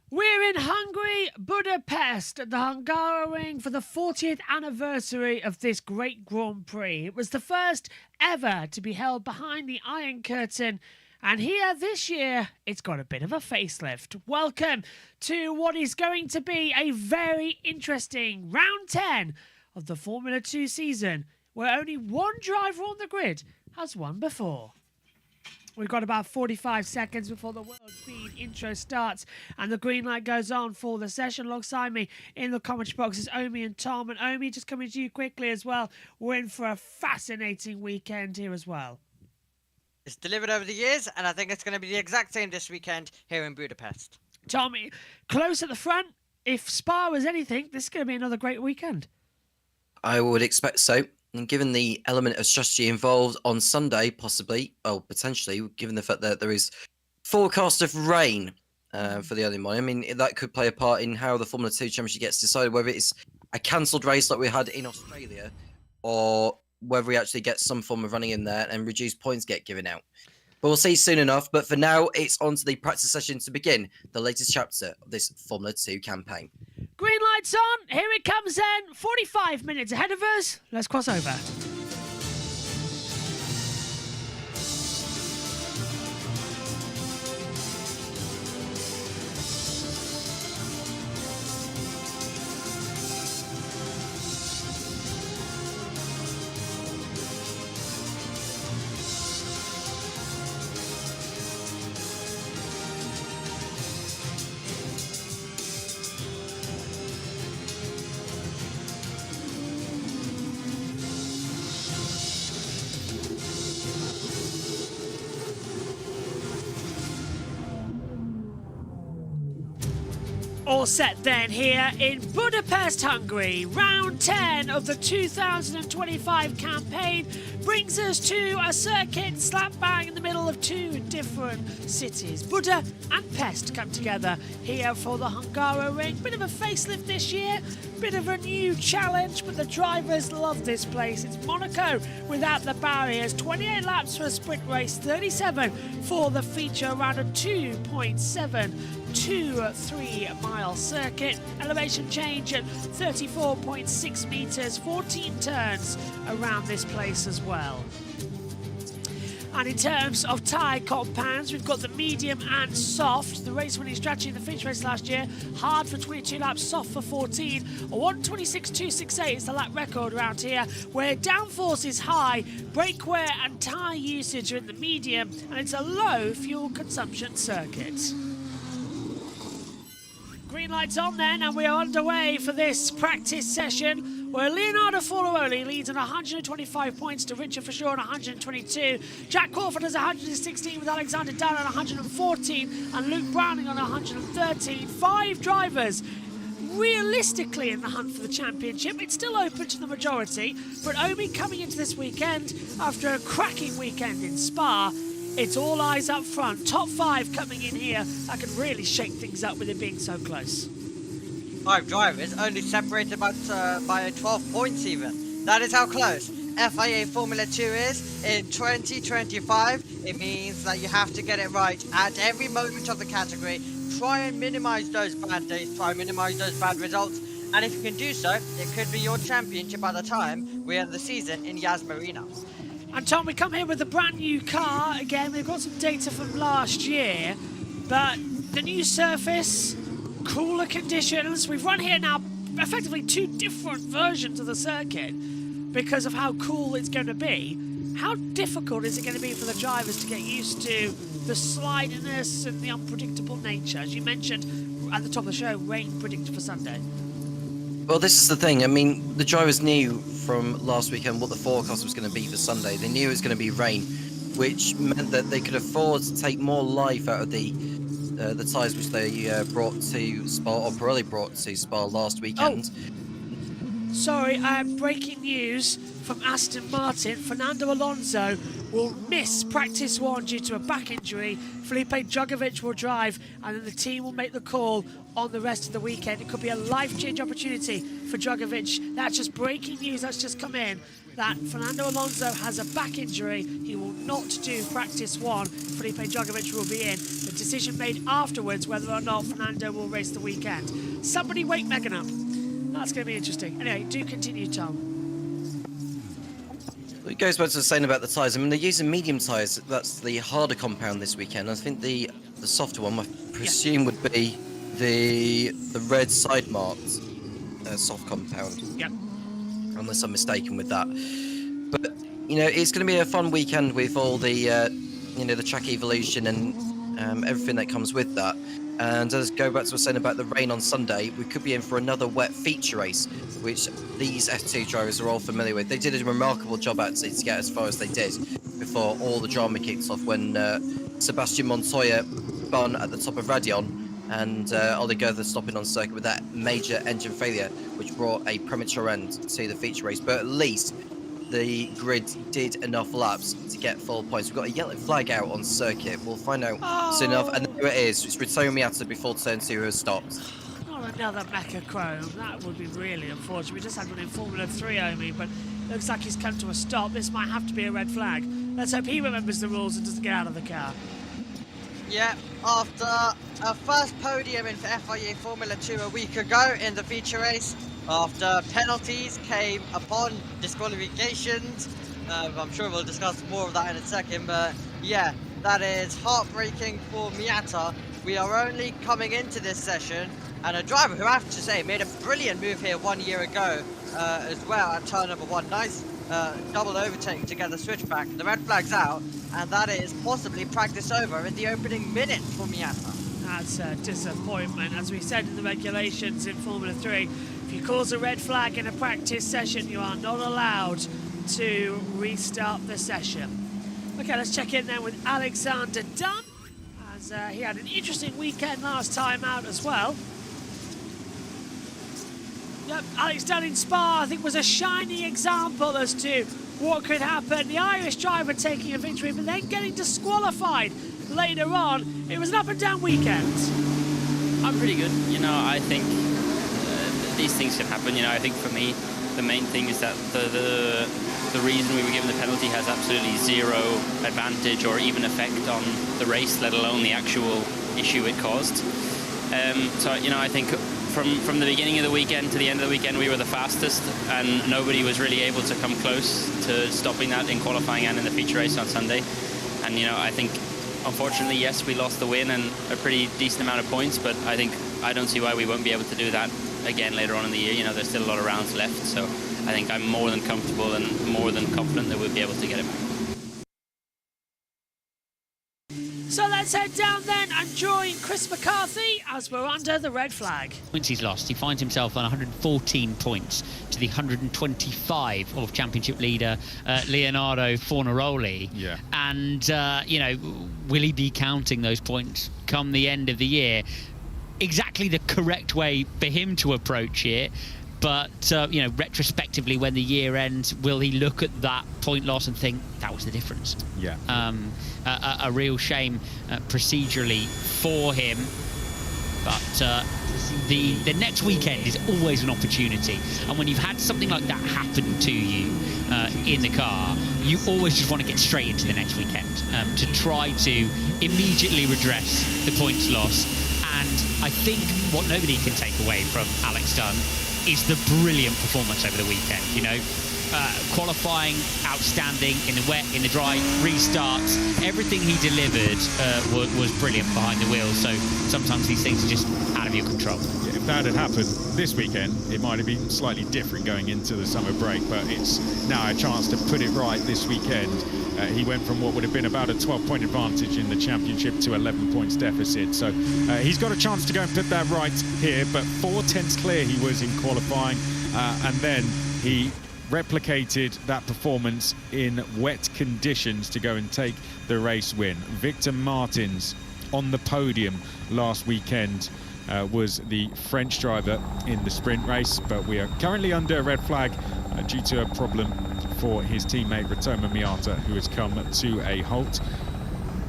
We're in Hungary, Budapest, at the Hungaroring for the 40th anniversary of this great Grand Prix. It was the first ever to be held behind the Iron Curtain, and here this year, it's got a bit of a facelift. Welcome to what is going to be a very interesting round 10 of the Formula 2 season, where only one driver on the grid has won before. We've got about 45 seconds before the World Speed intro starts and the green light goes on for the session. Alongside me in the commentary box is Omi and Tom. And Omi, just coming to you quickly as well, we're in for a fascinating weekend here as well. It's delivered over the years, and I think it's going to be the exact same this weekend here in Budapest. Tommy, close at the front. If Spa was anything, this is going to be another great weekend. I would expect so. And given the element of strategy involved on Sunday, possibly, well, potentially, given the fact that there is forecast of rain for the early morning, I mean, that could play a part in how the Formula 2 Championship gets decided, whether it's a cancelled race like we had in Australia, or whether we actually get some form of running in there and reduced points get given out. But we'll see soon enough. But for now, it's on to the practice session to begin the latest chapter of this Formula 2 campaign. Green lights on. Here it comes then. 45 minutes ahead of us. Let's cross over. All set then here in Budapest, Hungary. Round 10 of the 2025 campaign brings us to a circuit slap bang in the middle of two different cities. Buda and Pest come together here for the Hungaroring. Bit of a facelift this year, bit of a new challenge, but the drivers love this place. It's Monaco without the barriers. 28 laps for a sprint race, 37 for the feature around a 2.723 mile circuit. Elevation change at 34.6 meters, 14 turns around this place as well. And in terms of tyre compounds, we've got the medium and soft. The race winning strategy in the feature race last year, hard for 22 laps, soft for 14. 1:26.268 is the lap record around here, where downforce is high, brake wear and tyre usage are in the medium, and it's a low fuel consumption circuit. Green lights on then, and we are underway for this practice session where Leonardo Forloroli leads on 125 points to Richard Fisher on 122. Jack Crawford has 116 with Alexander Dunn on 114 and Luke Browning on 113. 5 drivers realistically in the hunt for the championship. It's still open to the majority, but Omi coming into this weekend after a cracking weekend in Spa, it's all eyes up front. Top 5 coming in here. That could really shake things up with it being so close. 5 drivers, only separated by 12 points even. That is how close FIA Formula 2 is in 2025. It means that you have to get it right at every moment of the category. Try and minimize those bad days, try and minimize those bad results. And if you can do so, it could be your championship by the time we end the season in Yas Marina. And Tom, we come here with a brand new car. Again, we've got some data from last year, but the new surface, cooler conditions. We've run here now effectively 2 different versions of the circuit because of how cool it's going to be. How difficult is it going to be for the drivers to get used to the slidiness and the unpredictable nature? As you mentioned at the top of the show, rain predicted for Sunday. Well, this is the thing. I mean, the drivers knew from last weekend what the forecast was going to be for Sunday. They knew it was going to be rain, which meant that they could afford to take more life out of the tyres which they brought to Spa, or Pirelli brought to Spa last weekend. Sorry, breaking news from Aston Martin. Fernando Alonso will miss practice 1 due to a back injury. Felipe Drugovich will drive, and then the team will make the call on the rest of the weekend. It could be a life-change opportunity for Drugovich. That's just breaking news that's just come in, that Fernando Alonso has a back injury. He will not do practice 1. Felipe Drugovich will be in. The decision made afterwards whether or not Fernando will race the weekend. Somebody wake Megan up. That's going to be interesting. Anyway, do continue, Tom. It goes back to saying about the tyres. I mean, they're using medium tyres. That's the harder compound this weekend. I think the softer one, I presume, would be the red side marked soft compound. Yep. Unless I'm mistaken with that. But you know, it's going to be a fun weekend with all the you know, the track evolution and everything that comes with that. And as go back to what I was saying about the rain on Sunday, we could be in for another wet feature race, which these F2 drivers are all familiar with. They did a remarkable job actually to get as far as they did before all the drama kicked off when Sebastian Montoya spun at the top of Radion and Ollie Goethe stopping on circuit with that major engine failure, which brought a premature end to the feature race. But at least the grid did enough laps to get full points. We've got a yellow flag out on circuit. We'll find out soon enough. And there it is. It's Ritoyo Miata before turn 2 has stopped. Not another Mecha Chrome. That would be really unfortunate. We just had one in Formula 3, Omi, but looks like he's come to a stop. This might have to be a red flag. Let's hope he remembers the rules and doesn't get out of the car. Yeah, after a first podium in FIA Formula 2 a week ago in the feature race, after penalties came upon disqualifications. I'm sure we'll discuss more of that in a second, but yeah, that is heartbreaking for Miata. We are only coming into this session, and a driver who I have to say made a brilliant move here 1 year ago as well at turn number 1. Nice double overtake to get the switchback. The red flag's out, and that is possibly practice over in the opening minute for Miata. That's a disappointment. As we said in the regulations in Formula 3, if you cause a red flag in a practice session, you are not allowed to restart the session. Okay, let's check in then with Alexander Dunn, as he had an interesting weekend last time out as well. Yep, Alex Dunn in Spa, I think, was a shining example as to what could happen. The Irish driver taking a victory, but then getting disqualified later on. It was an up-and-down weekend. I'm pretty good. You know, I think these things can happen. You know, I think for me, the main thing is that the reason we were given the penalty has absolutely zero advantage or even effect on the race, let alone the actual issue it caused. So, you know, I think from the beginning of the weekend to the end of the weekend, we were the fastest, and nobody was really able to come close to stopping that in qualifying and in the feature race on Sunday. And, you know, I think, unfortunately, yes, we lost the win and a pretty decent amount of points, but I don't see why we won't be able to do that again later on in the year. You know, there's still a lot of rounds left, so I think I'm more than comfortable and more than confident that we'll be able to get it back. So let's head down then and join Chris McCarthy as we're under the red flag. Points he's lost. He finds himself on 114 points to the 125 of championship leader Leonardo Fornaroli. Yeah. And, you know, will he be counting those points come the end of the year? Exactly the correct way for him to approach it. But, you know, retrospectively, when the year ends, will he look at that point loss and think that was the difference? Yeah. A real shame procedurally for him. But the next weekend is always an opportunity. And when you've had something like that happen to you in the car, you always just want to get straight into the next weekend to try to immediately redress the points loss. And I think what nobody can take away from Alex Dunn is the brilliant performance over the weekend. You know, qualifying outstanding, in the wet, in the dry, restarts, everything he delivered was brilliant behind the wheel. So sometimes these things are just out of your control. Yeah, if that had happened this weekend, it might have been slightly different going into the summer break, but it's now a chance to put it right this weekend. He went from what would have been about a 12-point advantage in the championship to 11 points deficit. So he's got a chance to go and put that right here, but 4 tenths clear he was in qualifying, and then he replicated that performance in wet conditions to go and take the race win. Victor Martins on the podium last weekend was the French driver in the sprint race, but we are currently under a red flag due to a problem for his teammate Rotoma Miata, who has come to a halt.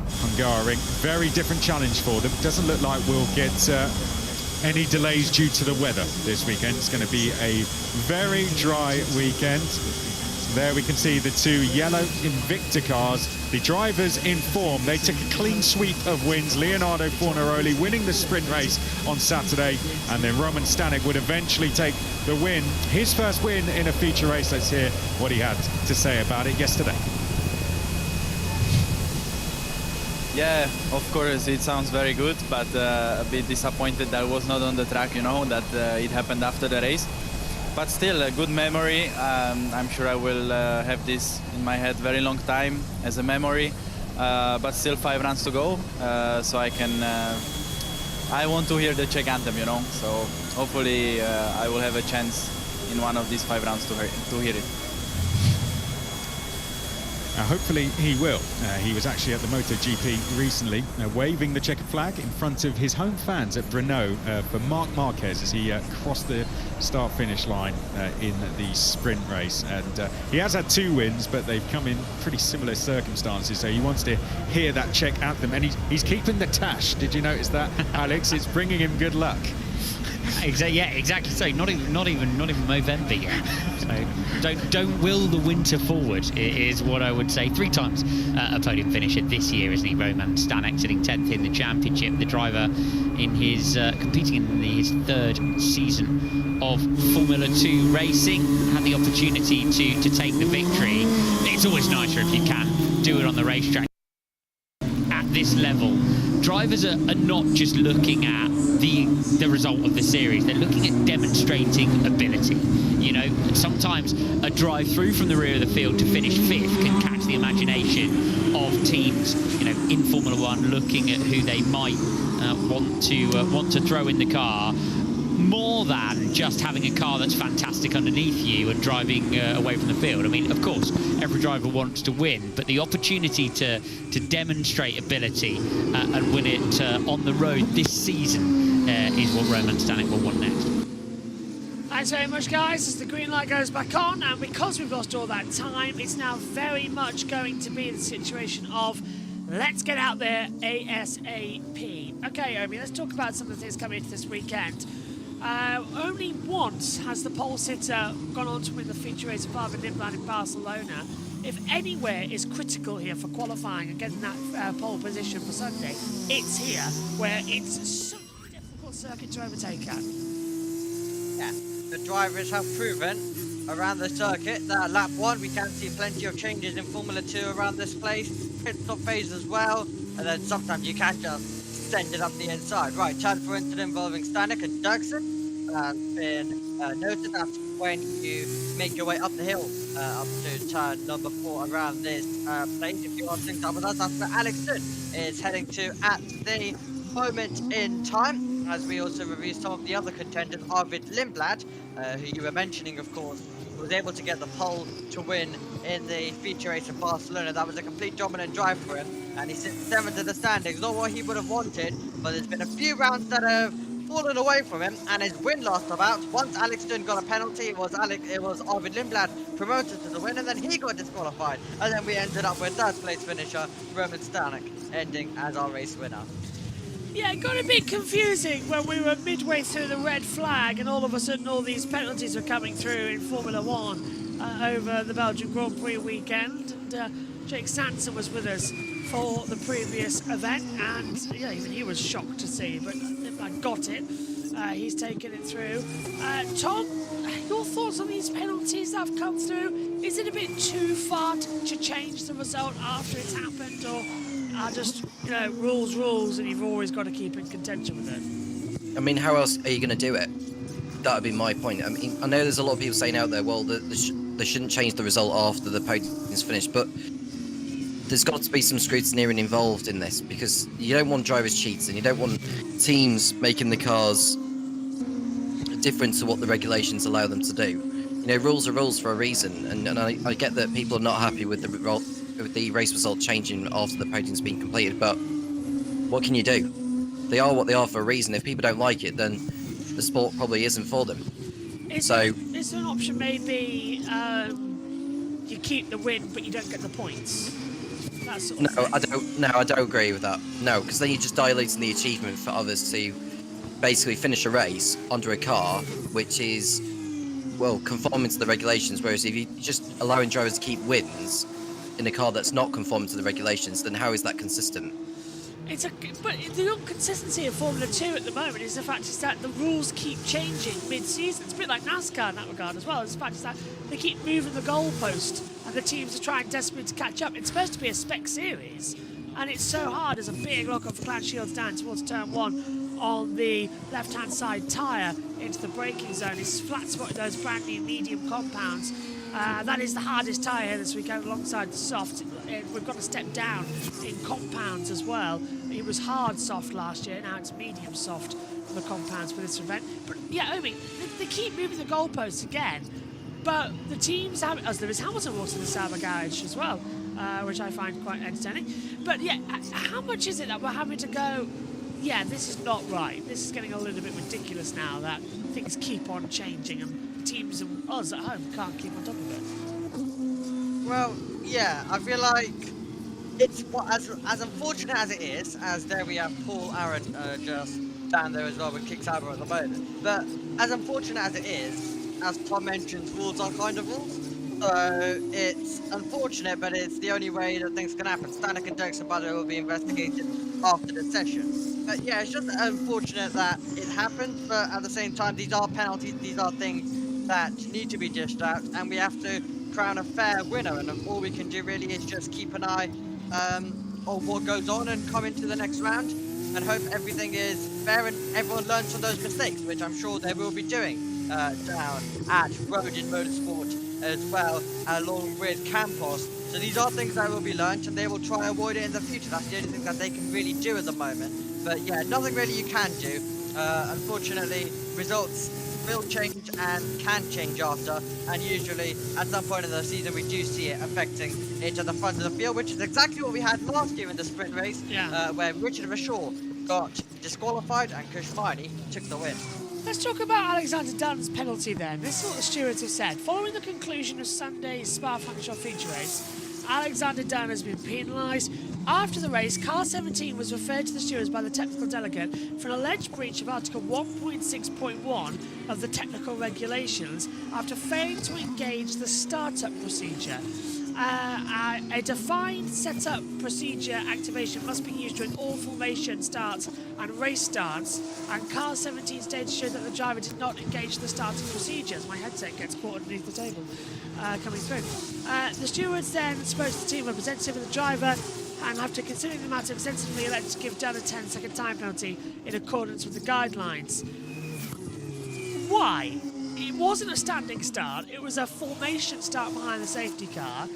Hungaroring, very different challenge for them. Doesn't look like we'll get any delays due to the weather this weekend. It's going to be a very dry weekend. There we can see the two yellow Invicta cars. The drivers in form. They took a clean sweep of wins. Leonardo Fornaroli winning the sprint race on Saturday, and then Roman Stanek would eventually take the win. His first win in a feature race. Let's hear what he had to say about it yesterday. Yeah, of course, it sounds very good, but a bit disappointed that I was not on the track, you know, that it happened after the race. But still, a good memory. I'm sure I will have this in my head very long time as a memory. But still 5 rounds to go, so I can. I want to hear the Czech anthem, you know. So hopefully I will have a chance in one of these 5 rounds to hear it. Hopefully he will. He was actually at the MotoGP recently, waving the checkered flag in front of his home fans at Brno for Marc Marquez as he crossed the start-finish line in the sprint race. And he has had 2 wins, but they've come in pretty similar circumstances. So he wants to hear that Czech anthem, and he's keeping the tash. Did you notice that, Alex? It's bringing him good luck. Yeah, exactly. So not even Movember yet. So don't will the winter forward is what I would say. 3 times a podium finisher this year, isn't he? Roman Stanek sitting 10th in the championship. The driver in his competing in his 3rd season of Formula 2 racing, had the opportunity to take the victory. It's always nicer if you can do it on the racetrack at this level. Drivers are not just looking at the result of the series, they're looking at demonstrating ability. You know, sometimes a drive through from the rear of the field to finish 5th can catch the imagination of teams, you know, in Formula 1 looking at who they might want to throw in the car, more than just having a car that's fantastic underneath you and driving away from the field. I mean, of course, every driver wants to win, but the opportunity to demonstrate ability and win it on the road this season is what Roman Stanek will want next. Thanks very much, guys, as the green light goes back on, and because we've lost all that time, it's now very much going to be the situation of let's get out there ASAP. Okay, Omi, let's talk about some of the things coming into this weekend. Only once has the pole sitter gone on to win the feature race of Arvid Lindblad in Barcelona. If anywhere is critical here for qualifying and getting that pole position for Sunday, it's here, where it's such a difficult circuit to overtake at. Yeah, the drivers have proven around the circuit that lap 1 we can see plenty of changes in Formula 2 around this place, pit stop phase as well, and then sometimes you can just send it up the inside. Right, transfer incident involving Stanek and Dougson has been noted. That's when you make your way up the hill up to turn number 4 around this place. If you want things up with us, that's where Alexson is heading to at the moment in time. As we also review some of the other contenders, Arvid Lindblad, who you were mentioning, of course, was able to get the pole to win in the feature race in Barcelona. That was a complete dominant drive for him, and he sits 7th in the standings. Not what he would have wanted, but there's been a few rounds that have fallen away from him, and his win last about. Once Alexson got a penalty, it was Arvid Lindblad promoted to the win, and then he got disqualified, and then we ended up with 3rd place finisher Roman Stanek ending as our race winner. Yeah, it got a bit confusing when we were midway through the red flag and all of a sudden all these penalties were coming through in Formula 1 over the Belgian Grand Prix weekend. And Jake Sanson was with us for the previous event, and yeah, even he was shocked to see, but I got it. He's taken it through. Tom, your thoughts on these penalties that have come through? Is it a bit too far to change the result after it's happened, or are just, you know, rules, and you've always got to keep in contention with it? I mean, how else are you going to do it? That would be my point. I mean, I know there's a lot of people saying out there, well, they shouldn't change the result after the podium is finished, but there's got to be some scrutineering involved in this, because you don't want drivers cheating, you don't want teams making the cars different to what the regulations allow them to do. rules are rules for a reason, and I get that people are not happy with the race result changing after the podium's been completed, but what can you do? They are what they are for a reason. If people don't like it, then the sport probably isn't for them. Is there an option maybe you keep the win but you don't get the points? That sort of thing. I don't agree with that. No, because then you're just diluting the achievement for others to basically finish a race under a car which is, well, conforming to the regulations, whereas if you're just allowing drivers to keep wins in a car that's not conforming to the regulations, then how is that consistent? But the inconsistency of Formula 2 at the moment is the fact is that the rules keep changing mid-season. It's a bit like NASCAR in that regard as well. It's the fact is that they keep moving the goalpost and the teams are trying desperately to catch up. It's supposed to be a spec series, and it's so hard. There's a big lock of Clan Shields down towards turn 1 on the left-hand side tyre into the braking zone. It's flat spotted those brand new medium compounds. That is the hardest tyre here this weekend alongside the soft. We've got to step down in compounds as well. It was hard soft last year, now it's medium soft for the compounds for this event. But yeah, I mean, they keep moving the goalposts again, but the teams have, as Lewis Hamilton walks to the Sauber garage as well, which I find quite entertaining. But yeah, how much is it that we're having to go, yeah, this is not right. This is getting a little bit ridiculous now that things keep on changing and teams and us at home can't keep on top of it. Well, yeah, I feel like it's as unfortunate as it is, as there we have Paul Aaron just down there as well with Kick Sauber at the moment. But as unfortunate as it is, as Tom mentioned, rules are kind of rules. So it's unfortunate, but it's the only way that things can happen. Stanek and Dirksen, by the way, will be investigated after the session. But yeah, it's just unfortunate that it happened, but at the same time, these are penalties, these are things that need to be dished out, and we have to crown a fair winner, and all we can do really is just keep an eye on what goes on and come into the next round, and hope everything is fair and everyone learns from those mistakes, which I'm sure they will be doing down at Rodin Motorsport as well, along with Campos. So these are things that will be learned, and they will try and avoid it in the future. That's the only thing that they can really do at the moment. But yeah, nothing really you can do. Unfortunately, results will change and can change after, and usually at some point in the season we do see it affecting into the front of the field, which is exactly what we had last year in the sprint race, where Richard Verschoor got disqualified and Kushmani took the win. Let's talk about Alexander Dunn's penalty then. This is what the stewards have said. Following the conclusion of Sunday's Spa-Francorchamps feature race, Alexander Dunn has been penalised. After the race, Car 17 was referred to the stewards by the technical delegate for an alleged breach of Article 1.6.1 of the technical regulations after failing to engage the startup procedure. A defined setup procedure activation must be used during all formation starts and race starts, and Car 17's data showed that the driver did not engage the starting procedures. My headset gets caught underneath the table coming through. The stewards then spoke to the team representative of the driver, and after considering the matter, extensively elected to give Dunn a 10-second time penalty in accordance with the guidelines. Why? It wasn't a standing start, it was a formation start behind the safety car.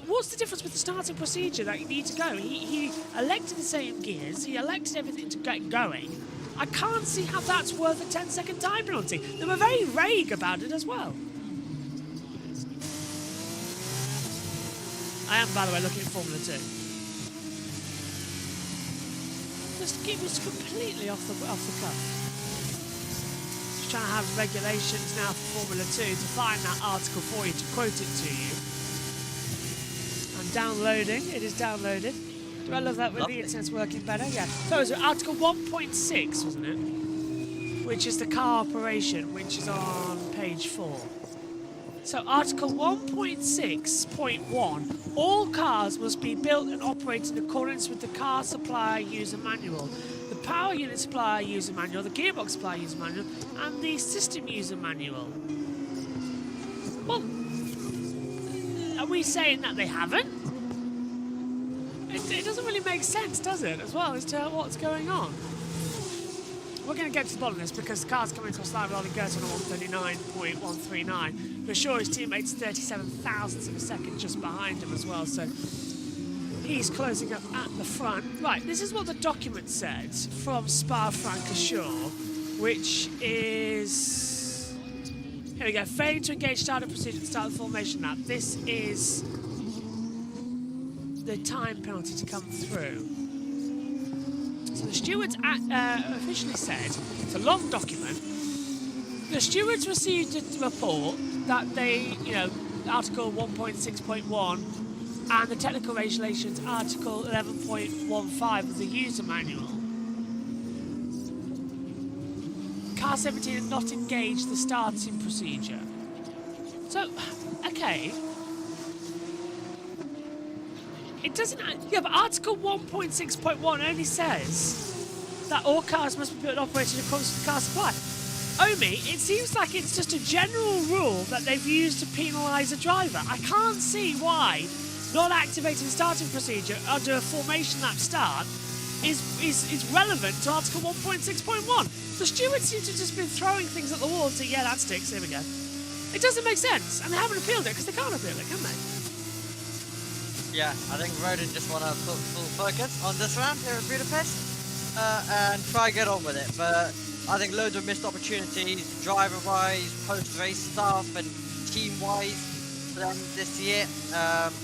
What's the difference with the starting procedure that you need to go? He elected the same gears, he elected everything to get going. I can't see how that's worth a 10-second time penalty. They were very vague about it as well. I am, by the way, looking at Formula 2. It was completely off the cuff. Just trying to have regulations now for Formula 2 to find that article for you, to quote it to you. I'm downloading. It is downloaded. Do I love that with the internet's working better? Yeah. So it was Article 1.6, wasn't it? Which is the car operation, which is on page 4. So Article 1.6.1, all cars must be built and operated in accordance with the car supplier user manual, the power unit supplier user manual, the gearbox supplier user manual, and the system user manual. Well, are we saying that they haven't? It doesn't really make sense, does it, as well, as to what's going on? We're going to get to the bottom of this because the car's coming across line rolling Gerton on 139.139. For sure, his teammate's 37 thousandths of a second just behind him as well, so he's closing up at the front. Right, this is what the document says from Spa-Francorchamps, which is Here we go. Failing to engage startup procedure at the start of the formation lap. This is the time penalty to come through. So the stewards officially said, it's a long document, the stewards received a report that they, Article 1.6.1 and the Technical Regulations Article 11.15 of the user manual. Car 17 had not engaged the starting procedure. So, okay. It doesn't... Yeah, but Article 1.6.1 only says that all cars must be built and operated according to the car supply. Omi, it seems like it's just a general rule that they've used to penalise a driver. I can't see why not activating the starting procedure under a formation lap start is relevant to Article 1.6.1. The stewards seem to just been throwing things at the wall and saying, yeah, that sticks, there we go. It doesn't make sense, and they haven't appealed it because they can't appeal it, can they? Yeah, I think Rodin just want to put full focus on this round here at Budapest and try and get on with it. But I think loads of missed opportunities, driver-wise, post-race stuff, and team-wise for them this year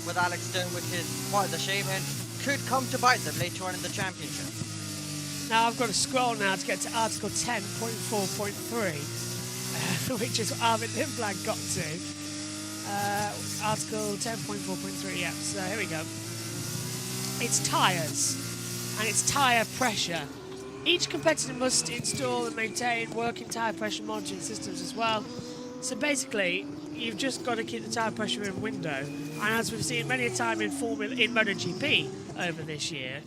with Alex Stone, which is quite a shame and could come to bite them later on in the championship. Now I've got to scroll now to get to Article 10.4.3, which is what Arvid Lindblad got to. Article 10.4.3, yeah, so here we go. It's tyres, and it's tyre pressure. Each competitor must install and maintain working tyre pressure monitoring systems as well. So basically, you've just got to keep the tyre pressure in window. And as we've seen many a time in MotoGP over this year,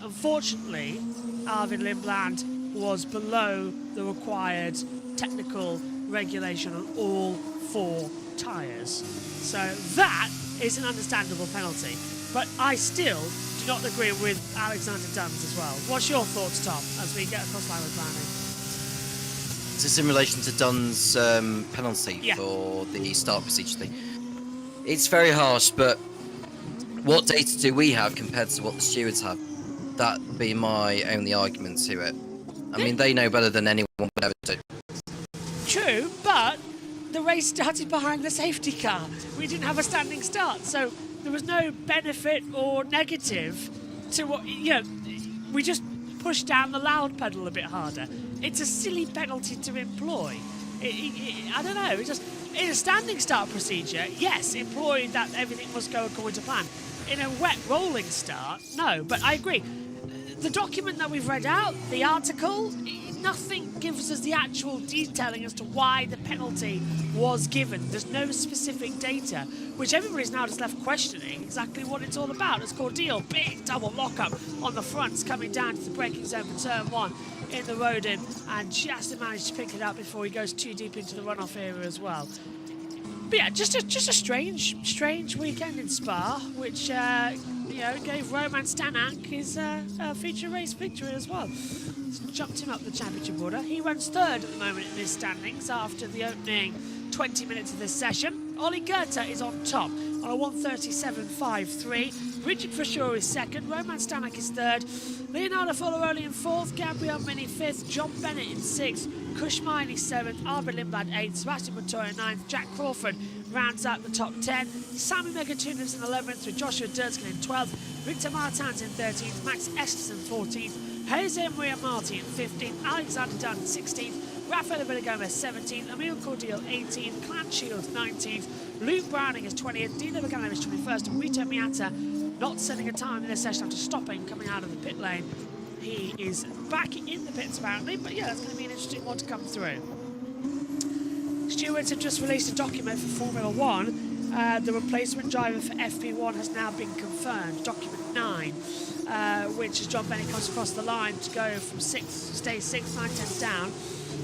unfortunately, Arvid Lindblad was below the required technical regulation on all 4 tyres. So that is an understandable penalty. But I still do not agree with Alexander Duns as well. What's your thoughts, Tom, as we get across line with planning? Is this in relation to Dunn's penalty for the start procedure thing? It's very harsh, but what data do we have compared to what the stewards have? That would be my only argument to it. I mean, they know better than anyone would ever do. True, but the race started behind the safety car. We didn't have a standing start, so there was no benefit or negative to what, we just pushed down the loud pedal a bit harder. It's a silly penalty to employ. I don't know, in a standing start procedure, yes, employ that everything must go according to plan. In a wet rolling start, no, but I agree. The document that we've read out, the article, nothing gives us the actual detailing as to why the penalty was given. There's no specific data, which everybody's now just left questioning exactly what it's all about. It's Cordial, big double lockup on the fronts coming down to the braking zone for turn 1 in the Rodin, and just managed to pick it up before he goes too deep into the runoff area as well. But yeah, just a strange weekend in Spa, which gave Roman Stanak his feature race victory as well. Jumped him up the championship order. He runs 3rd at the moment in his standings after the opening 20 minutes of this session. Ollie Goethe is on top on a 1:37.53. Richard Frashore is 2nd. Roman Stanak is 3rd. Leonardo Foloroli in 4th. Gabriel Mini 5th. John Bennett in 6th. Kush Miley 7th. Arvid Lindblad 8th. Sebastian Montoya 9th. Jack Crawford rounds out the top 10. Sammy Megatunas in 11th with Joshua Durskin in 12th. Victor Martins in 13th. Max Estes in 14th. Jose Maria Marti in 15th. Alexander Dunn 16th. Rafael Villagomez 17th. Emil Cordial 18th. Clan Shields 19th. Luke Browning is 20th. Dino Vaganov is 21st. And Rito Miata not setting a time in this session after stopping coming out of the pit lane. He is back in the pits apparently, but yeah, that's going to be an interesting one to come through. Stewards have just released a document for Formula 1. The replacement driver for FP1 has now been confirmed, document 9, which as John Bennett comes across the line to go from 6th, stay 6th, 9 tenths down.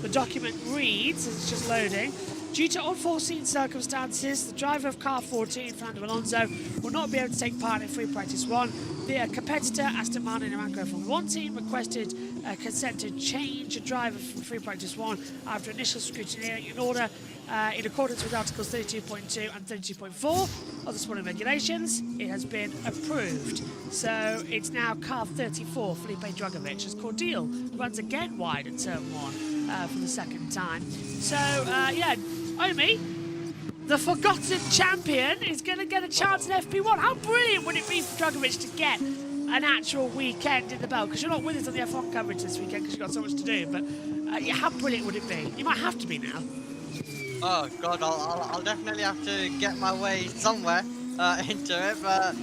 The document reads, as it's just loading, due to unforeseen circumstances, the driver of car 14, Fernando Alonso, will not be able to take part in free practice 1. The competitor, Aston Martin Aramco Formula 1 team, requested consent to change a driver from free practice 1 after initial scrutiny in accordance with Articles 32.2 and 32.4 of the sporting regulations. It has been approved. So it's now car 34, Felipe Dragovic, as Cordial runs again wide at turn 1. for the second time. So, yeah, Omi, the forgotten champion, is going to get a chance at FP1. How brilliant would it be for Dragovic to get an actual weekend in the belt? Because you're not with us on the F1 coverage this weekend because you've got so much to do. But yeah, how brilliant would it be? You might have to be now. Oh God, I'll definitely have to get my way somewhere into it, but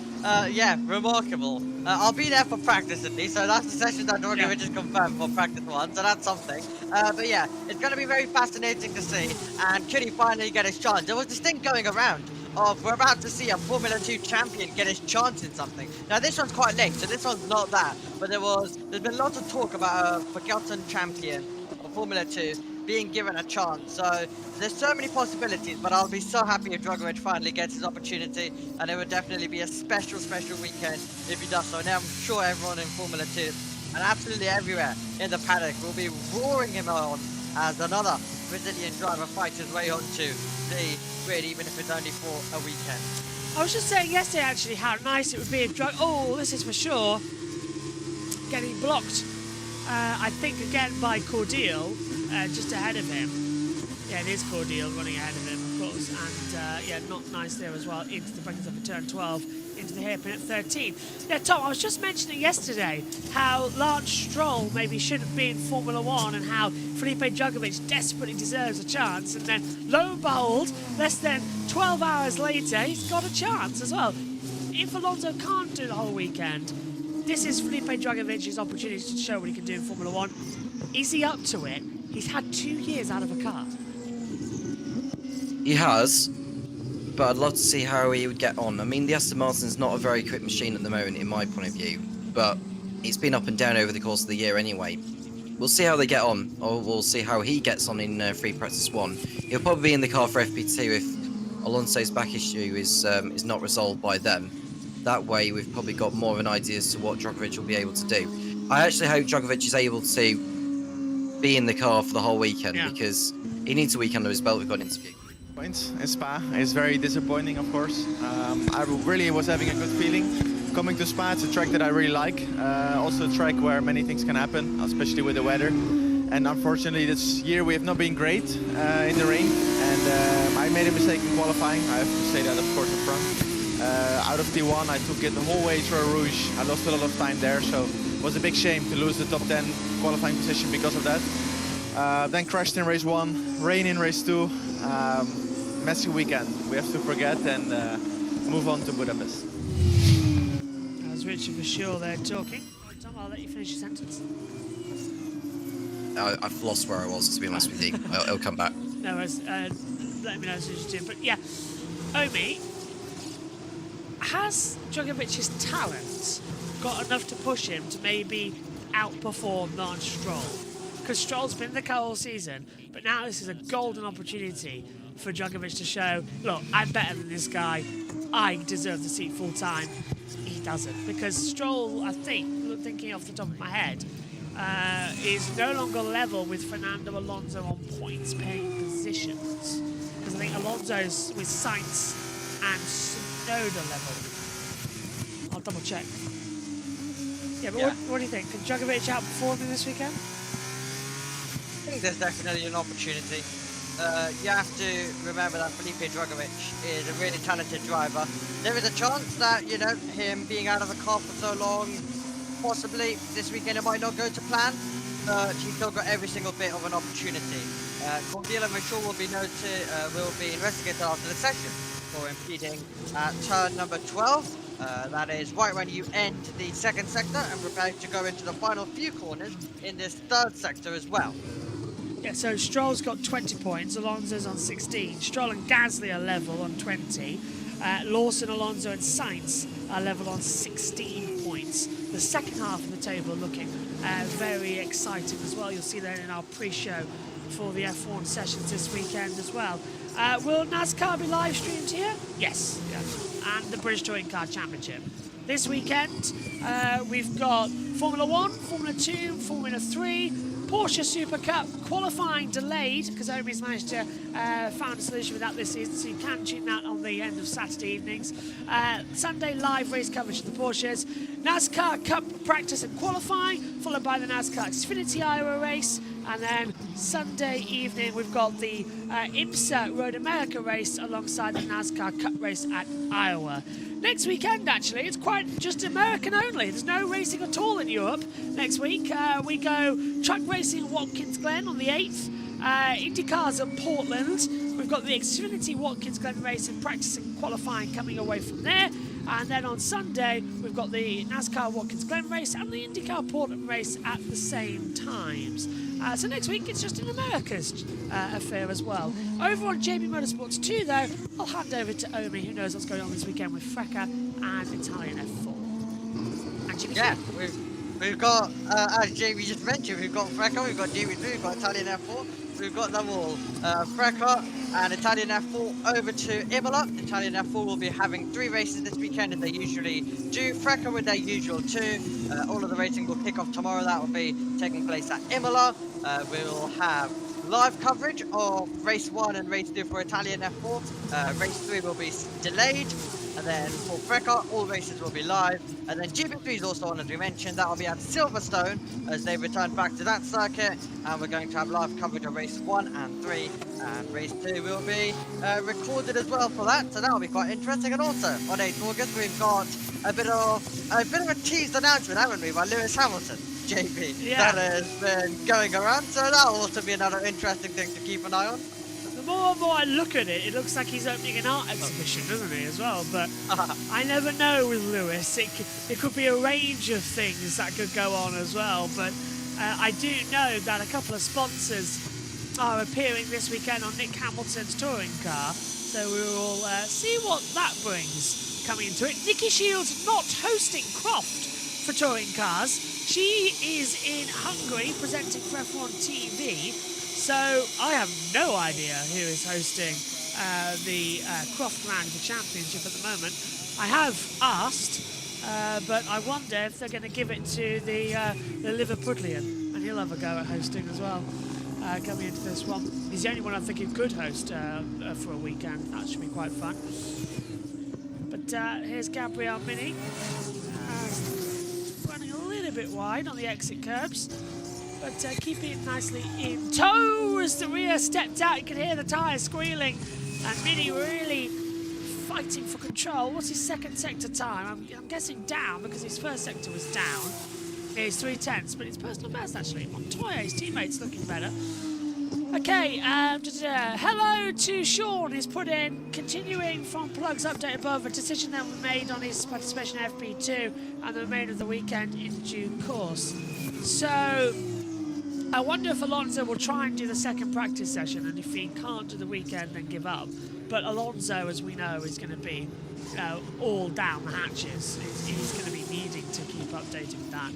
yeah, remarkable. I'll be there for practice at least, so that's the session that Dragovic is confirmed for practice 1, so that's something. But yeah, it's going to be very fascinating to see, and could he finally get his chance? There was this thing going around of we're about to see a Formula 2 champion get his chance in something. Now this one's quite late, so this one's not that, but there's been lots of talk about a forgotten champion of Formula 2 being given a chance. So there's so many possibilities, but I'll be so happy if Dragovic finally gets his opportunity, and it would definitely be a special weekend if he does so. Now I'm sure everyone in Formula 2 and absolutely everywhere in the paddock will be roaring him on as another Brazilian driver fights his way onto the grid, even if it's only for a weekend. I was just saying yesterday actually how nice it would be if oh, this is for sure getting blocked, I think again by Cordial, just ahead of him. Yeah, it is Cordial running ahead of him, of course, and yeah, not nice there as well, into the brackets up at turn 12, into the hairpin at 13. Yeah, Tom, I was just mentioning yesterday how Lance Stroll maybe shouldn't be in Formula 1 and how Felipe Drugovich desperately deserves a chance, and then lo and behold, less than 12 hours later, he's got a chance as well. If Alonso can't do the whole weekend, this is Felipe Drugovich's opportunity to show what he can do in Formula 1. Is he up to it? He's had 2 years out of a car. He has, but I'd love to see how he would get on. I mean, the Aston Martin's not a very quick machine at the moment, in my point of view, but it's been up and down over the course of the year anyway. We'll see how they get on, or we'll see how he gets on in free practice 1. He'll probably be in the car for FP2 if Alonso's back issue is not resolved by then. That way, we've probably got more of an idea as to what Drugovich will be able to do. I actually hope Drugovich is able to be in the car for the whole weekend, because he needs a week under his belt. We've got an interview. Points in Spa is very disappointing, of course. I really was having a good feeling. Coming to Spa, it's a track that I really like. Also a track where many things can happen, especially with the weather. And unfortunately, this year we have not been great in the rain. And I made a mistake in qualifying. I have to say that, of course, up front. Out of T1, I took it the whole way through Rouge. I lost a lot of time there, so it was a big shame to lose the top 10 qualifying position because of that. Then crashed in race 1, rain in race 2. Messy weekend. We have to forget and move on to Budapest. As Richard for sure they're talking. Tom, I'll let you finish your sentence. I've lost where I was, to be honest with you. It'll come back. No, let me know as soon as you do. But yeah, Omi, has Drugovich's talent got enough to push him to maybe outperform Lance Stroll? Because Stroll's been in the car all season, but now this is a golden opportunity for Drugovich to show, look, I'm better than this guy. I deserve the seat full time. He doesn't. Because Stroll, I think, thinking off the top of my head, is no longer level with Fernando Alonso on points paying positions. Because I think Alonso's with Sainz and Tsunoda level. I'll double check. Yeah, but what do you think? Can Drugovich outperform him this weekend? I think there's definitely an opportunity. You have to remember that Felipe Drugovic is a really talented driver. There is a chance that, you know, him being out of the car for so long, possibly this weekend it might not go to plan, but he's still got every single bit of an opportunity. Cordelia Michel will be investigated after the session for impeding at turn number 12. That is right when you end the second sector and prepare to go into the final few corners in this third sector as well. Yeah, so Stroll's got 20 points, Alonso's on 16. Stroll and Gasly are level on 20. Lawson, Alonso and Sainz are level on 16 points. The second half of the table looking very exciting as well. You'll see that in our pre-show for the F1 sessions this weekend as well. Will NASCAR be live streamed here? Yes. Yeah. And the British Touring Car Championship. This weekend, we've got Formula 1, Formula 2, Formula 3, Porsche Super Cup qualifying delayed because Omi's managed to find a solution with that this season, so you can tune that on the end of Saturday evenings. Sunday live race coverage of the Porsches. NASCAR Cup practice and qualifying, followed by the NASCAR Xfinity Iowa race. And then Sunday evening, we've got the IMSA Road America race alongside the NASCAR Cup race at Iowa. Next weekend, actually, it's quite just American only. There's no racing at all in Europe. Next week, we go truck racing at Watkins Glen on the 8th. IndyCars at Portland. We've got the Xfinity Watkins Glen race and practice and qualifying coming away from there. And then on Sunday, we've got the NASCAR Watkins Glen race and the IndyCar Portland race at the same times. So next week, it's just an America's affair as well. Over on JB Motorsports 2, though, I'll hand over to Omi, who knows what's going on this weekend with Freca and Italian F4. And Jimmy. Yeah, we've got, as JB just mentioned, we've got Freca, we've got JB2, we've got Italian F4. We've got them all. Freca and Italian F4 over to Imola. Italian F4 will be having 3 races this weekend as they usually do. Freca with their usual 2. All of the racing will kick off tomorrow. That will be taking place at Imola. We'll have live coverage of race 1 and race 2 for Italian F4. Race 3 will be delayed. And then for Freca, all races will be live. And then GB3 is also on, as we mentioned. That will be at Silverstone as they return back to that circuit. And we're going to have live coverage of race 1 and 3. And race 2 will be recorded as well for that. So that will be quite interesting. And also on 8th August, we've got a bit of a teased announcement, haven't we, by Lewis Hamilton, JB. Yeah. That has been going around. So that will also be another interesting thing to keep an eye on. The more and more I look at it, it looks like he's opening an art exhibition, doesn't he, as well? But I never know with Lewis. It could be a range of things that could go on as well. But I do know that a couple of sponsors are appearing this weekend on Nick Hamilton's touring car. So we will see what that brings coming into it. Nikki Shields not hosting Croft for touring cars. She is in Hungary presenting for F1 TV. So I have no idea who is hosting the Croft Grand Championship at the moment. I have asked, but I wonder if they're going to give it to the Liverpudlian, and he'll have a go at hosting as well coming into this one. He's the only one I think who could host for a weekend. That should be quite fun. But here's Gabriel Mini, running a little bit wide on the exit curbs. But keeping it nicely in tow as the rear stepped out. You can hear the tyres squealing. And Mini really fighting for control. What's his second sector time? I'm guessing down because his first sector was down. He's 3/10, but it's personal best actually. Montoya, his teammates looking better. Okay, hello to Sean. He's put in, continuing from Plug's update above, a decision that was made on his participation in FP2 and the remainder of the weekend in due course. So I wonder if Alonso will try and do the second practice session, and if he can't do the weekend, then give up. But Alonso, as we know, is going to be all down the hatches. He's going to be needing to keep updating with that.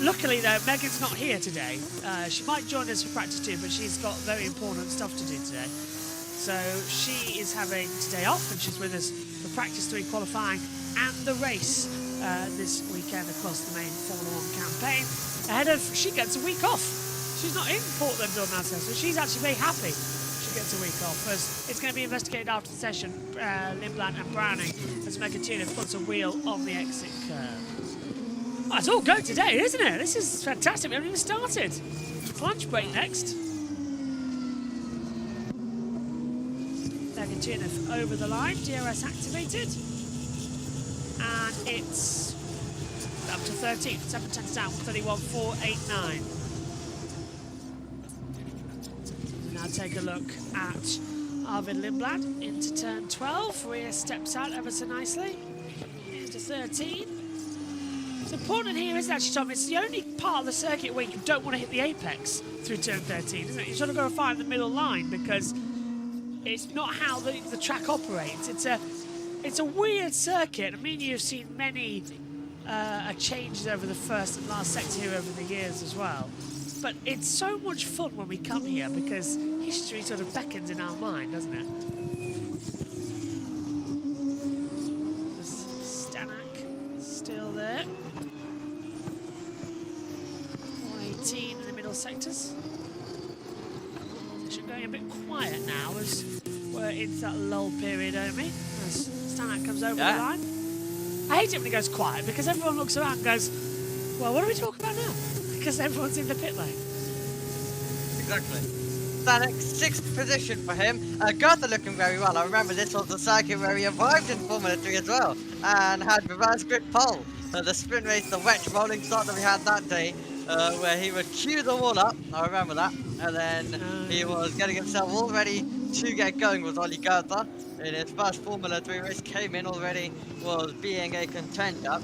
Luckily, though, Megan's not here today. She might join us for practice too, but she's got very important stuff to do today. So she is having today off, and she's with us for practice 3 qualifying and the race this weekend across the main Formula 1 campaign. Ahead of, she gets a week off. She's not in Portland or NASCAR, so she's actually very happy she gets a week off. As it's going to be investigated after the session. Lindblad and Browning as Megatuna puts a wheel on the exit curve. Oh, it's all go today, isn't it? This is fantastic. We haven't even started. It's lunch break next. Megatuna over the line, DRS activated. And it's up to 13th, 7 tenths down, 31.489. Now take a look at Arvid Lindblad into turn 12. Rear steps out ever so nicely into 13. It's important here, isn't it, actually, Tom? It's the only part of the circuit where you don't want to hit the apex through turn 13, isn't it? You sort of got to find the middle line because it's not how the track operates. It's a weird circuit. I mean, you've seen many changes over the first and last sector here over the years as well. But it's so much fun when we come here because history sort of beckons in our mind, doesn't it? Stanek still there. 118 in the middle sectors. Should going a bit quiet now as we're into that lull period, Omi. As Stanek comes over the line. I hate it when it goes quiet because everyone looks around and goes, well, what are we talking about now? Because everyone's in the pit lane. Exactly. That sixth position for him. Gunther looking very well. I remember this was the circuit where he arrived in Formula 3 as well and had reverse grip pole. The sprint race, the wet rolling start that we had that day, where he would queue them all up. I remember that. And then he was getting himself all ready to get going with Ollie Gunther. In his first Formula 3 race, came in already, was being a contender.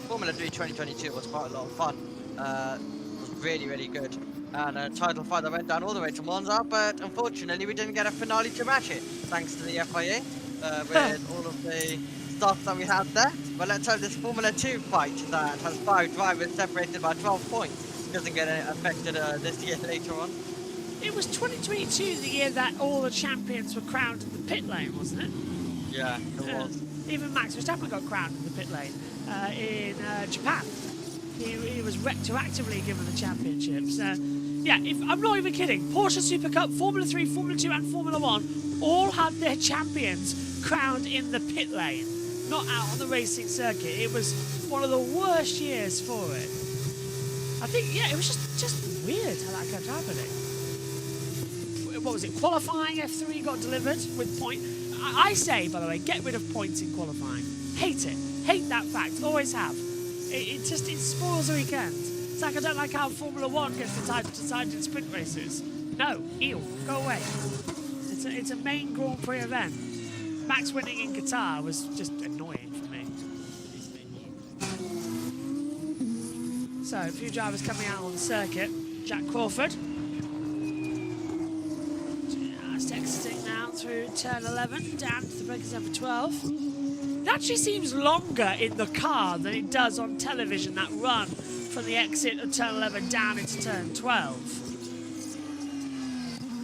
Formula 3 2022 was quite a lot of fun. Was really, really good. And title fight that went down all the way to Monza, but unfortunately we didn't get a finale to match it, thanks to the FIA, with all of the stuff that we had there. But let's hope this Formula 2 fight that has 5 drivers separated by 12 points doesn't get affected this year later on. It was 2022, the year that all the champions were crowned in the pit lane, wasn't it? Yeah, it was. Even Max Verstappen got crowned in the pit lane in Japan. He was retroactively given the championships. Yeah, I'm not even kidding. Porsche Super Cup, Formula 3, Formula 2 and Formula 1 all had their champions crowned in the pit lane, not out on the racing circuit. It was one of the worst years for it. I think, yeah, it was just weird how that kept happening. What was it? Qualifying F3 got delivered with point. I say, by the way, get rid of points in qualifying. Hate it. Hate that fact. Always have. It spoils the weekend. It's like I don't like how Formula 1 gets the title decided in sprint races. No, ew, go away. It's a main Grand Prix event. Max winning in Qatar was just annoying for me. So, a few drivers coming out on the circuit. Jack Crawford. Just exiting now through turn 11, down to the braking zone for 12. It actually seems longer in the car than it does on television, that run from the exit of turn 11 down into turn 12.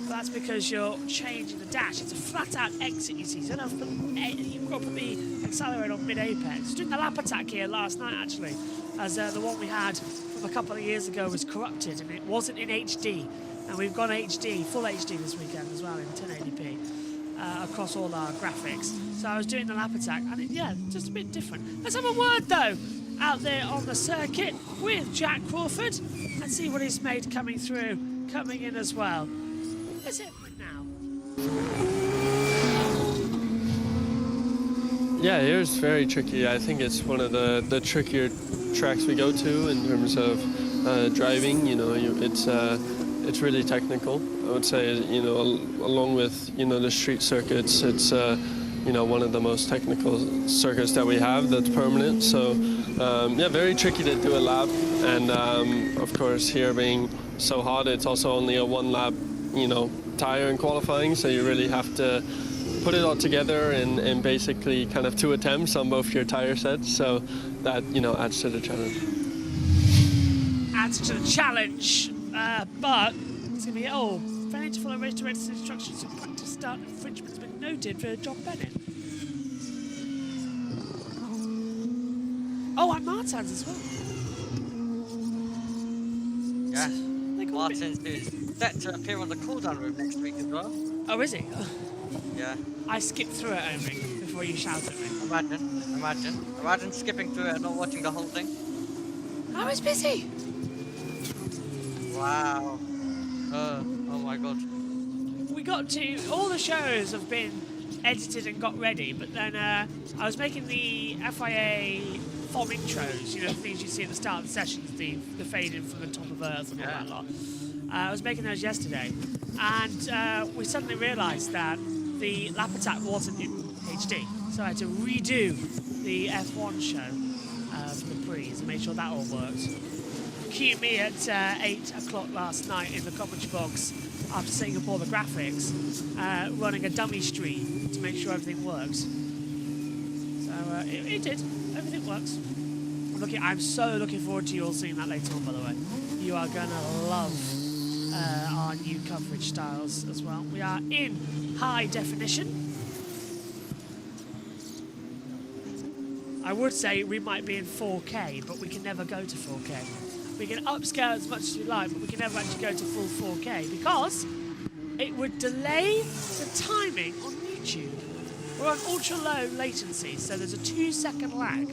But that's because you're changing the dash. It's a flat-out exit, you see. So you've got to put the accelerator on mid-apex. I was doing the lap attack here last night, actually, as the one we had from a couple of years ago was corrupted, and it wasn't in HD. And we've gone HD, full HD this weekend as well in 1080p. Across all our graphics. So I was doing the lap attack, and yeah, just a bit different. Let's have a word though out there on the circuit with Jack Crawford and see what he's made coming in as well. Let's hear it now. Yeah, here's very tricky. I think it's one of the trickier tracks we go to in terms of driving. You know, it's really technical. I would say, you know, along with, you know, the street circuits, it's, you know, one of the most technical circuits that we have that's permanent. So, yeah, very tricky to do a lap. And, of course, here being so hot, it's also only a one lap, you know, tire in qualifying. So you really have to put it all together in basically kind of 2 attempts on both your tire sets. So that, you know, adds to the challenge. Adds to the challenge, but it's going to be, failing to follow race director's instructions and practice start infringement has been noted for John Bennett. Oh, and Martins as well. Yeah, Martins is set to appear on the cooldown room next week as well. Oh, is he? Yeah. I skipped through it, Omri, before you shout at me. Imagine skipping through it and not watching the whole thing. I was busy. Wow. Oh my god. We got to, all the shows have been edited and got ready, but then I was making the FIA FOM intros, you know, the things you see at the start of the sessions, the fade in from the top of Earth and all that lot. I was making those yesterday, and we suddenly realised that the lap attack wasn't in HD, so I had to redo the F1 show for the Prees and make sure that all worked. Cue me at 8 o'clock last night in the commentary box after setting up all the graphics, running a dummy stream to make sure everything works. So it did. Everything works. I'm so looking forward to you all seeing that later on, by the way. You are going to love our new coverage styles as well. We are in high definition. I would say we might be in 4K, but we can never go to 4K. We can upscale as much as we like, but we can never actually go to full 4K because it would delay the timing on YouTube. We're on ultra low latency, so there's a 2-second lag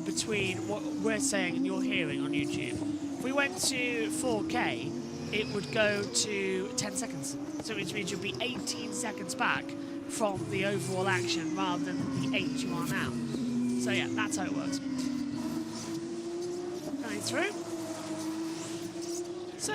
between what we're saying and you're hearing on YouTube. If we went to 4K, it would go to 10 seconds. So which means you'll be 18 seconds back from the overall action rather than the 8 you are now. So yeah, that's how it works. Going through. So,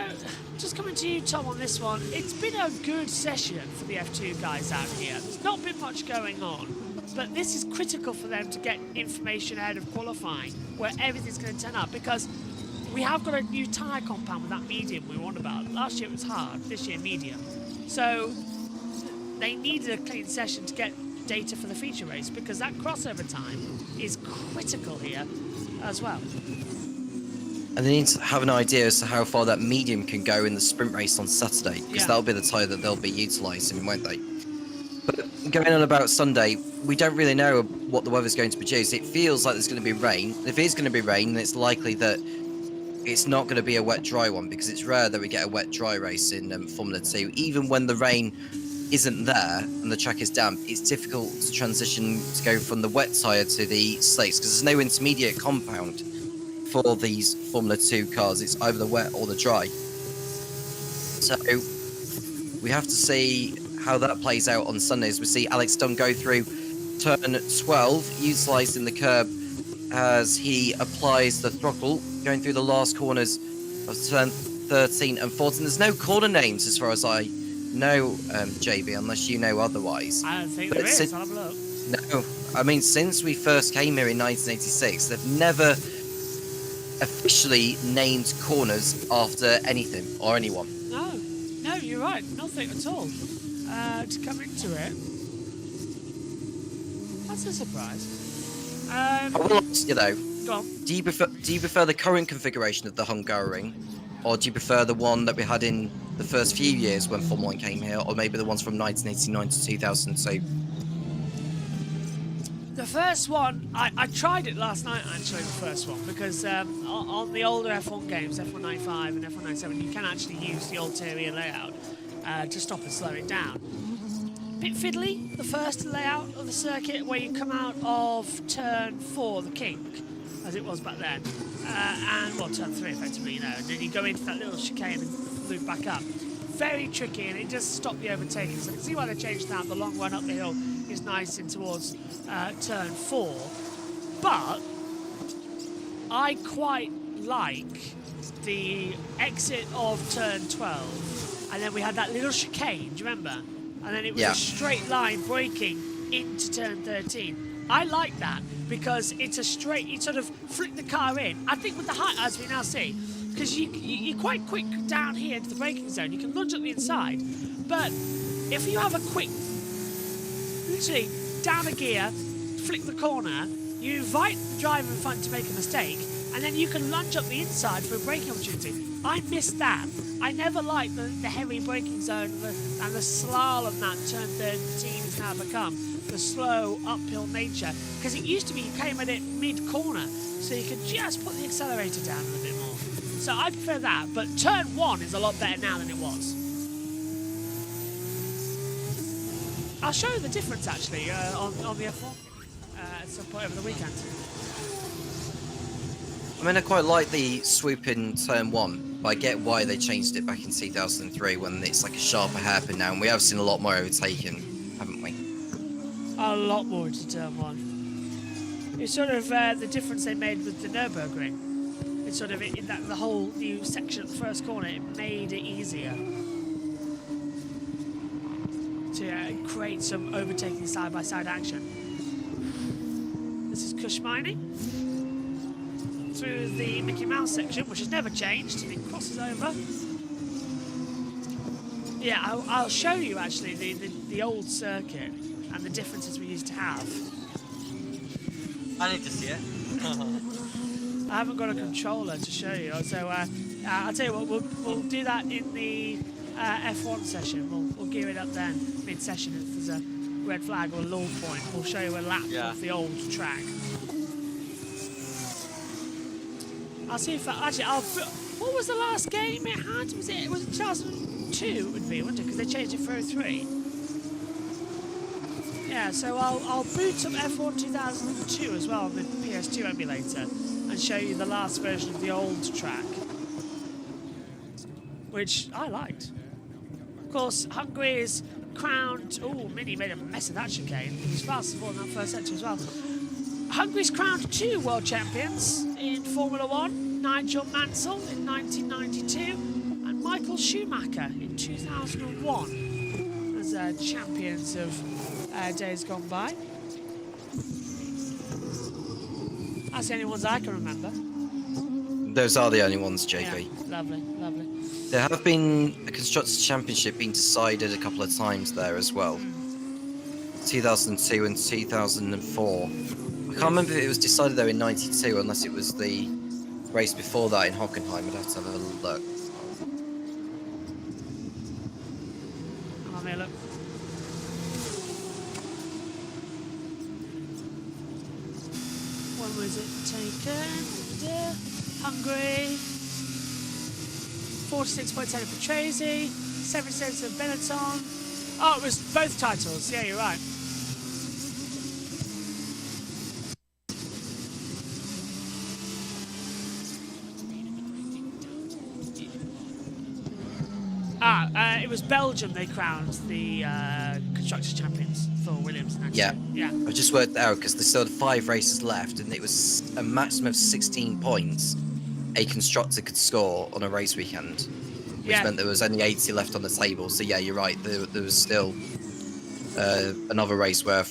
just coming to you, Tom, on this one. It's been a good session for the F2 guys out here. There's not been much going on, but this is critical for them to get information ahead of qualifying, where everything's going to turn up, because we have got a new tyre compound with that medium we were on about. Last year it was hard, this year medium. So, they needed a clean session to get data for the feature race, because that crossover time is critical here as well. And they need to have an idea as to how far that medium can go in the sprint race on Saturday, because that'll be the tyre that they'll be utilising, won't they? But going on about Sunday, we don't really know what the weather's going to produce. It feels like there's going to be rain. If it is going to be rain, then it's likely that it's not going to be a wet-dry one, because it's rare that we get a wet-dry race in Formula 2. Even when the rain isn't there and the track is damp, it's difficult to transition to go from the wet tyre to the slicks, because there's no intermediate compound for these Formula 2 cars. It's either the wet or the dry. So we have to see how that plays out on Sunday, as we see Alex Dunn go through turn 12, utilising the curb as he applies the throttle, going through the last corners of turn 13 and 14. There's no corner names as far as I know, JB, unless you know otherwise. I don't think there is. I'll have a look. No, I mean, since we first came here in 1986, they've never officially named corners after anything or anyone. No, you're right. Nothing at all. To come into it, that's a surprise. I will ask you though, Go on. do you prefer the current configuration of the Hungaroring, or do you prefer the one that we had in the first few years when Formula 1 came here, or maybe the ones from 1989 to 2002? The first one, I tried it last night actually, the first one, because on the older F1 games, F195 and F197, you can actually use the ulterior layout to stop and slow it down. Bit fiddly, the first layout of the circuit, where you come out of turn 4, the kink, as it was back then, and well, turn 3 effectively, you know, and then you go into that little chicane and loop back up. Very tricky, and it does stop the overtaking, so I can see why they changed that. The long run up the hill is nice in towards turn 4, but I quite like the exit of turn 12, and then we had that little chicane, do you remember? And then it was a straight line braking into turn 13. I like that, because it's a straight, you sort of flick the car in. I think with the height, as we now see, because you're quite quick down here into the braking zone, you can lunge up the inside, but if you have a quick, literally down a gear, flick the corner, you invite the driver in front to make a mistake, and then you can lunge up the inside for a braking opportunity. I missed that. I never liked the heavy braking zone and the slalom that turn 13 has now become, the slow uphill nature, because it used to be you came at it mid-corner, so you could just put the accelerator down a little bit more. So I prefer that, but turn 1 is a lot better now than it was. I'll show you the difference actually on the F1 at some point over the weekend. I mean, I quite like the swoop in turn 1, but I get why they changed it back in 2003 when it's like a sharper hairpin now, and we have seen a lot more overtaken, haven't we? A lot more into turn 1. It's sort of the difference they made with the Nürburgring. It's sort of in that the whole new section of the first corner, it made it easier to create some overtaking side-by-side action. This is Cush mining through the Mickey Mouse section, which has never changed, and it crosses over. Yeah, I'll show you actually the old circuit and the differences we used to have. I need to see it. I haven't got a controller to show you, so I'll tell you what, we'll do that in the F1 session. We'll gear it up then, mid-session. If there's a red flag or a lull point, we'll show you a lap of the old track. I'll see if actually what was the last game it had? Was it 2002? It would be, wouldn't it? Because they changed it for 03. Yeah, so I'll boot up F1 2002 as well on the PS2 emulator and show you the last version of the old track, which I liked. Of course, Hungary is crowned... Oh, Mini made a mess of that chicane. He was fast as well in that first sector as well. Hungary's crowned 2 world champions in Formula 1, Nigel Mansell in 1992 and Michael Schumacher in 2001 as champions of days gone by. That's the only ones I can remember. Those are the only ones, JB. Yeah, lovely, lovely. There have been a Constructors' Championship being decided a couple of times there as well. 2002 and 2004. I can't remember if it was decided though in 92 unless it was the race before that in Hockenheim. I'd have to have a look. Come on, look. When was it taken? Hungary. 46.10 for Tracy. 76 of Benetton. Oh, it was both titles. Yeah, you're right. It was Belgium they crowned the Constructors' Champions for Williams. Yeah. Yeah. I just worked out because they still had 5 races left and it was a maximum of 16 points a constructor could score on a race weekend, which meant there was only 80 left on the table. So yeah, you're right. There was still another race where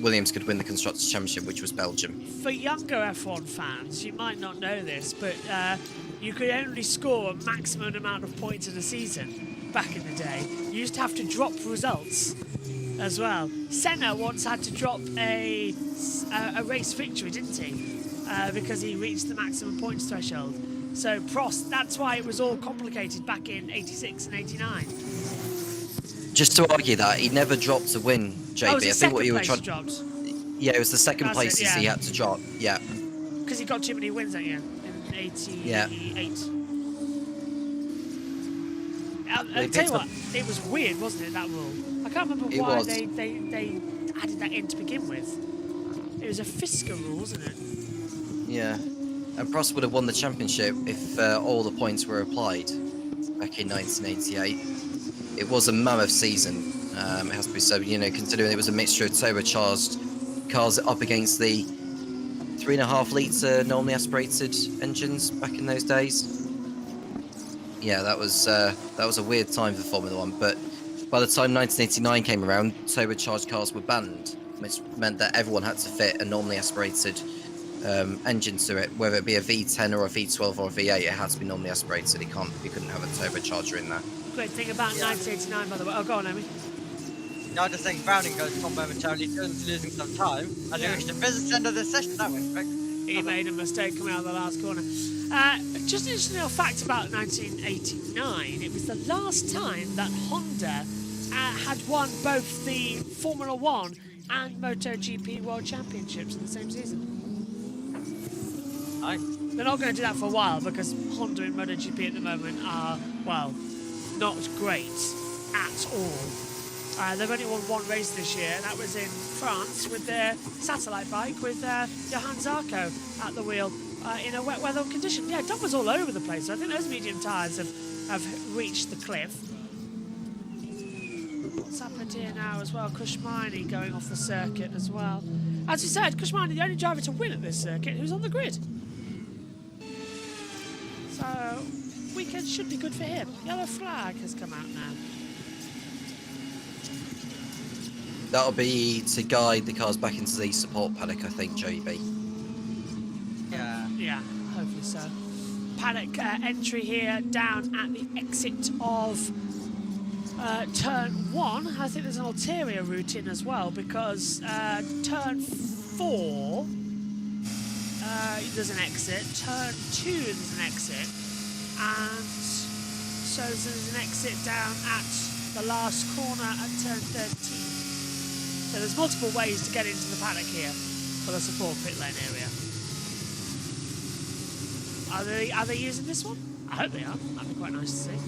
Williams could win the Constructors' Championship, which was Belgium. For younger F1 fans, you might not know this, but you could only score a maximum amount of points in a season back in the day. You used to have to drop results as well. Senna once had to drop a race victory, didn't he? Because he reached the maximum points threshold. So Prost, that's why it was all complicated back in 86 and 89. Just to argue that, he never dropped to win, JB. Oh, was it I think what he was second trying. place dropped? Yeah, it was the second That's places it, yeah. he had to drop. Yeah. Because he got too many wins that year in 88. Yeah. I'll tell you what, it was weird, wasn't it, that rule? I can't remember why they added that in to begin with. It was a FISCA rule, wasn't it? Yeah. And Prost would have won the championship if all the points were applied back in 1988. It was a mammoth season, it has to be said, you know, considering it was a mixture of turbocharged cars up against the 3.5 litre normally aspirated engines back in those days. Yeah, that was a weird time for Formula 1, but by the time 1989 came around, turbocharged cars were banned, which meant that everyone had to fit a normally aspirated engine to it, whether it be a V10 or a V12 or a V8, it had to be normally aspirated. You couldn't have a turbocharger in there. Great thing about 1989, by the way. Oh, go on, Amy. No, I just think Browning goes on momentarily, turns losing some time, and he reached the business end of the session that way, quick. He made a mistake coming out of the last corner. Just an interesting little fact about 1989, it was the last time that Honda had won both the Formula 1 and MotoGP World Championships in the same season. Nice. They're not going to do that for a while because Honda and MotoGP at the moment are, well, not great at all. They've only won 1 race this year, and that was in France with their satellite bike with Johan Zarco at the wheel in a wet weather condition. Yeah, Dom was all over the place. So I think those medium tyres have reached the cliff. What's happened here now as well? Kushmani going off the circuit as well. As you said, Kushmani, the only driver to win at this circuit who's on the grid. So, weekend should be good for him. Yellow flag has come out now. That'll be to guide the cars back into the support paddock, I think, JB. Yeah, hopefully so. Paddock entry here down at the exit of turn 1. I think there's an ulterior route in as well because turn 4 there's an exit, turn 2 there's an exit, and so there's an exit down at the last corner at turn 13. So there's multiple ways to get into the paddock here for the support pit lane area. Are they using this one? I hope they are. That'd be quite nice to see.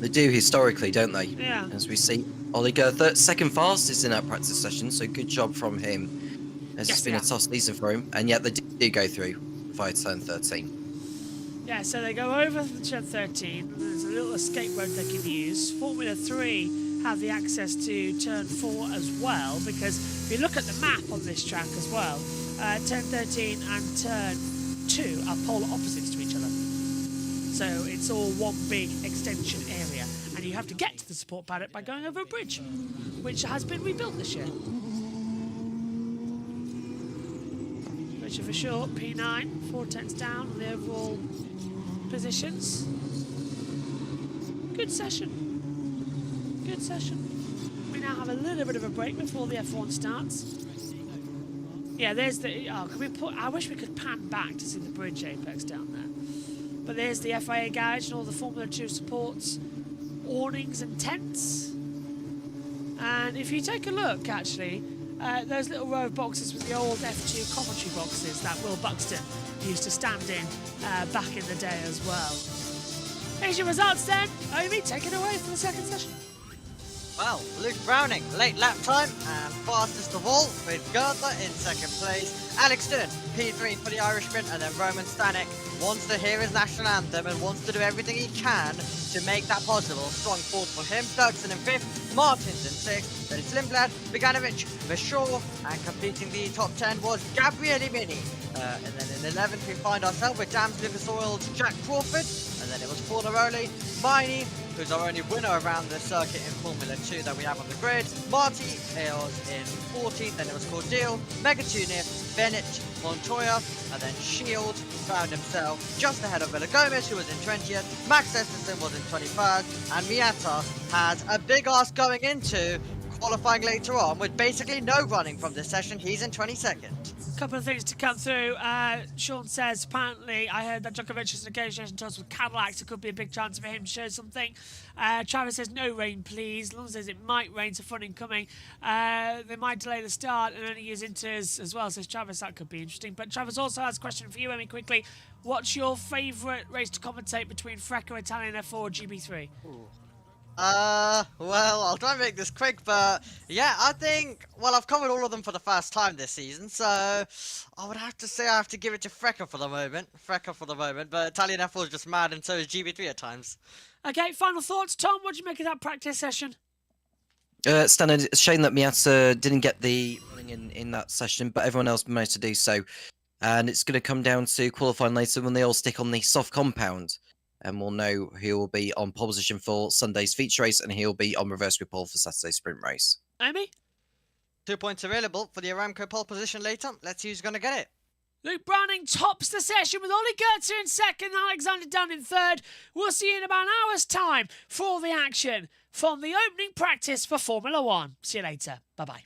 They do historically, don't they? Yeah. As we see. Oliger, second fastest in that practice session, so good job from him. It's been a tough season for him, and yet they do go through via turn 13. Yeah, so they go over the turn 13. There's a little escape road they can use. Formula 3 have the access to turn 4 as well, because if you look at the map on this track as well, turn 13 and turn 2 are polar opposites to each other. So it's all one big extension area, and you have to get to the support paddock by going over a bridge, which has been rebuilt this year. Richard for short, P9, 4/10 down on the overall positions. Good session. Good session. We now have a little bit of a break before the F1 starts. Yeah, there's the... Oh, can we put... I wish we could pan back to see the bridge apex down there. But there's the FIA garage and all the Formula 2 supports, awnings and tents. And if you take a look, actually, those little row of boxes with the old F2 commentary boxes that Will Buxton used to stand in back in the day as well. Here's your results then. Omi, take it away for the second session. Well, Luke Browning, late lap time and fastest of all, with Gertler in second place. Alex Dillon, P3 for the Irishman, and then Roman Stanek wants to hear his national anthem and wants to do everything he can to make that possible. Strong fourth for him, Dirksen in fifth, Martins in sixth, then Slimblad, Beganovic, Vashor, and completing the top 10 was Gabriele Mini. And then in 11th we find ourselves with Dams Lucas Oil's Jack Crawford, and then it was Fornaroli, Miney, who's our only winner around the circuit in Formula 2 that we have on the grid. Marty was in 14th, then it was Cordeal, Megatunif, Bennett, Montoya, and then Shield found himself just ahead of Villa Gomez, who was in 20th. Max Esterson was in 23rd, and Miata has a big ask going into qualifying later on with basically no running from this session. He's in 22nd. Couple of things to come through. Sean says, apparently, I heard that Djokovic has negotiation talks with Cadillacs. It could be a big chance for him to show something. Travis says, no rain, please. Long says it might rain, so fun incoming. They might delay the start and only use inters as well, says Travis. That could be interesting. But Travis also has a question for you, Amy, quickly. What's your favourite race to commentate between Freca, Italian F4, or GB3? Well, I'll try and make this quick, but yeah, I think, well, I've covered all of them for the first time this season, so I would have to say I have to give it to Freca for the moment. But Italian F4 is just mad, and so is GB3 at times. Okay, final thoughts. Tom, what do you make of that practice session? Stan, it's a shame that Miata didn't get the running in that session, but everyone else managed to do so. And it's going to come down to qualifying later when they all stick on the soft compound. And we'll know who will be on pole position for Sunday's feature race, and he'll be on reverse grid pole for Saturday's sprint race. Amy? 2 points available for the Aramco pole position later. Let's see who's going to get it. Luke Browning tops the session with Ollie Goetzer in second, Alexander Dunn in third. We'll see you in about an hour's time for all the action from the opening practice for Formula 1. See you later. Bye-bye.